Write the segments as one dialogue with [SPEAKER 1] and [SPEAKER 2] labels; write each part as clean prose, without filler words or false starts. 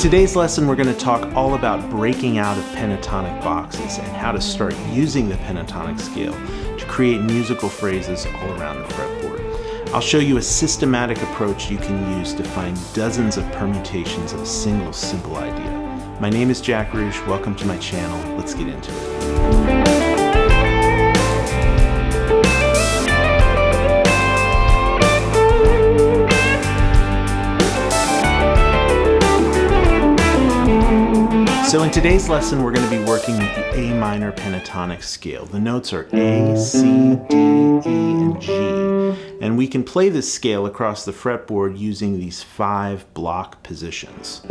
[SPEAKER 1] In today's lesson, we're going to talk all about breaking out of pentatonic boxes and how to start using the pentatonic scale to create musical phrases all around the fretboard. I'll show you a systematic approach you can use to find dozens of permutations of a single simple idea. My name is Jack Ruch. Welcome to my channel. Let's get into it. So in today's lesson, we're going to be working with the A minor pentatonic scale. The notes are A, C, D, E, and G. And we can play this scale across the fretboard using these 5 block positions.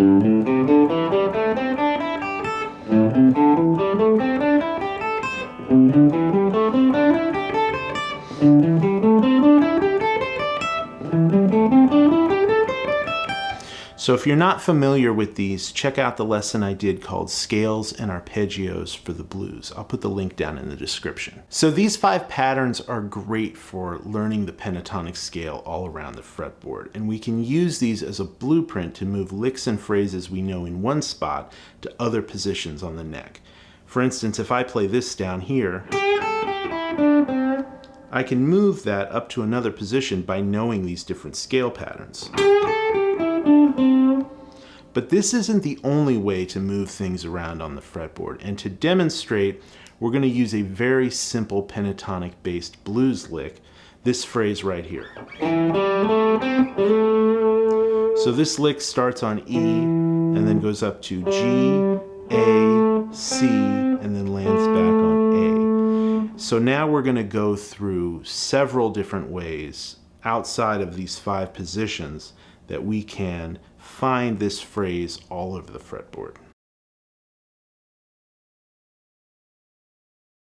[SPEAKER 1] So if you're not familiar with these, check out the lesson I did called Scales and Arpeggios for the Blues. I'll put the link down in the description. So these 5 patterns are great for learning the pentatonic scale all around the fretboard, and we can use these as a blueprint to move licks and phrases we know in one spot to other positions on the neck. For instance, if I play this down here, I can move that up to another position by knowing these different scale patterns. But this isn't the only way to move things around on the fretboard, and to demonstrate, we're going to use a very simple pentatonic-based blues lick, this phrase right here. So this lick starts on E, and then goes up to G, A, C, and then lands back on A. So now we're going to go through several different ways outside of these 5 positions that we can find this phrase all over the fretboard.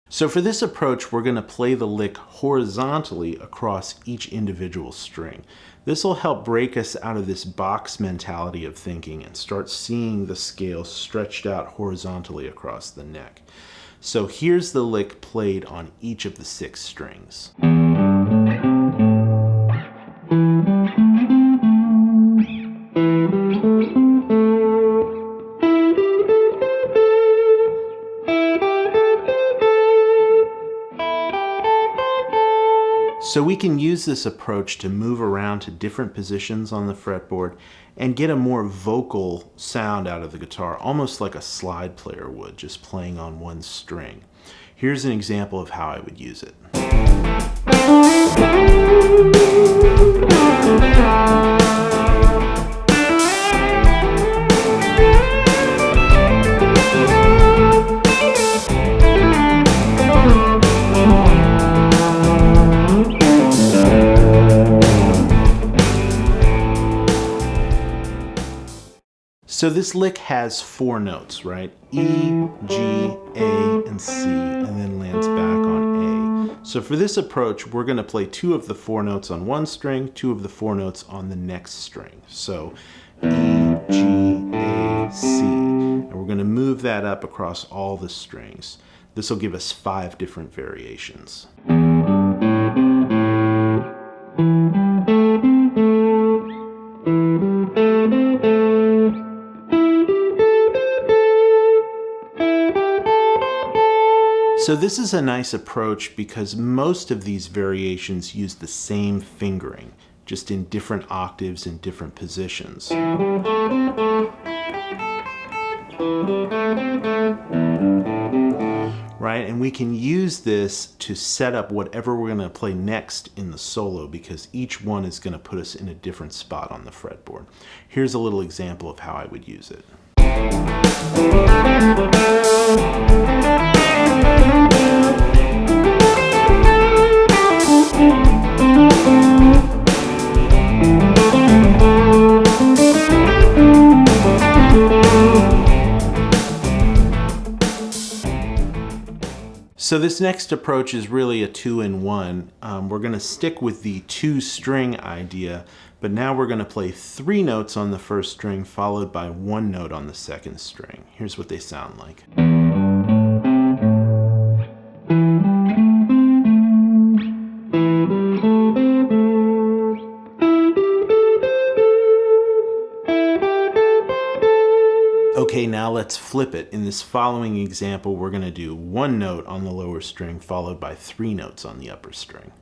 [SPEAKER 1] So for this approach, we're going to play the lick horizontally across each individual string. This will help break us out of this box mentality of thinking and start seeing the scale stretched out horizontally across the neck. So here's the lick played on each of the 6 strings. So we can use this approach to move around to different positions on the fretboard and get a more vocal sound out of the guitar, almost like a slide player would, just playing on one string. Here's an example of how I would use it. So this lick has 4 notes, right? E, G, A, and C, and then lands back on A. So for this approach, we're going to play 2 of the 4 notes on one string, 2 of the 4 notes on the next string. So E, G, A, C. And we're going to move that up across all the strings. This will give us 5 different variations. So this is a nice approach because most of these variations use the same fingering, just in different octaves and different positions. Right, and we can use this to set up whatever we're going to play next in the solo because each one is going to put us in a different spot on the fretboard. Here's a little example of how I would use it. So this next approach is really a 2-in-1. We're going to stick with the 2-string idea, but now we're going to play 3 notes on the first string followed by 1 note on the second string. Here's what they sound like. let's flip it. In this following example, we're going to do one note on the lower string followed by 3 notes on the upper string.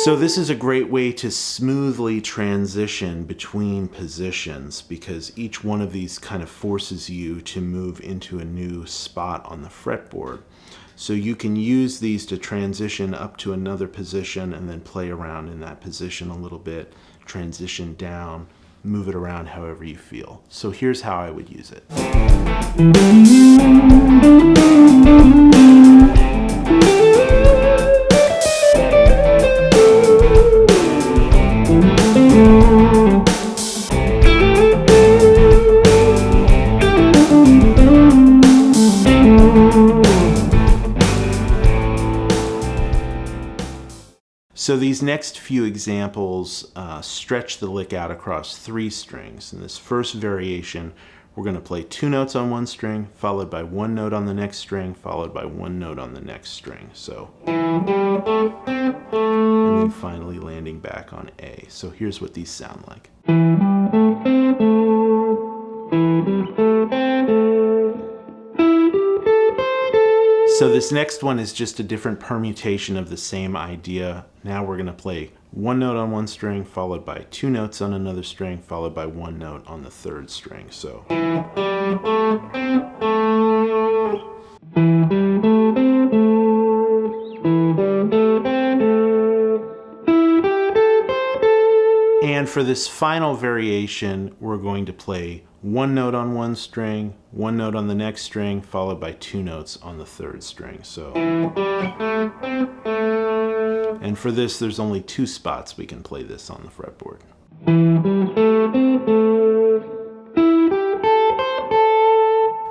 [SPEAKER 1] So this is a great way to smoothly transition between positions because each one of these kind of forces you to move into a new spot on the fretboard. So you can use these to transition up to another position and then play around in that position a little bit, transition down, move it around however you feel. So here's how I would use it. So these next few examples stretch the lick out across 3 strings. In this first variation, we're going to play 2 notes on one string, followed by 1 note on the next string, followed by 1 note on the next string. So, and then finally landing back on A. So here's what these sound like. So this next one is just a different permutation of the same idea. Now we're going to play 1 note on one string, followed by 2 notes on another string, followed by 1 note on the 3rd string. So. And for this final variation, we're going to play 1 note on one string, 1 note on the next string, followed by 2 notes on the 3rd string. So, and for this, there's only 2 spots we can play this on the fretboard.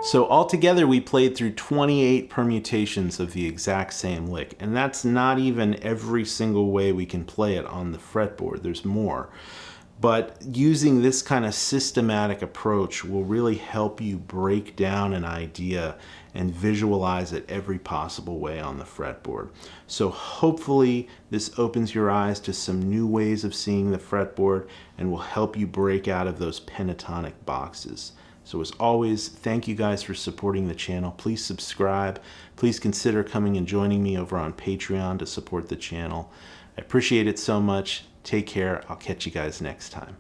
[SPEAKER 1] So altogether, we played through 28 permutations of the exact same lick, and that's not even every single way we can play it on the fretboard. There's more. But using this kind of systematic approach will really help you break down an idea and visualize it every possible way on the fretboard. So hopefully this opens your eyes to some new ways of seeing the fretboard and will help you break out of those pentatonic boxes. So as always, thank you guys for supporting the channel. Please subscribe. Please consider coming and joining me over on Patreon to support the channel. I appreciate it so much. Take care. I'll catch you guys next time.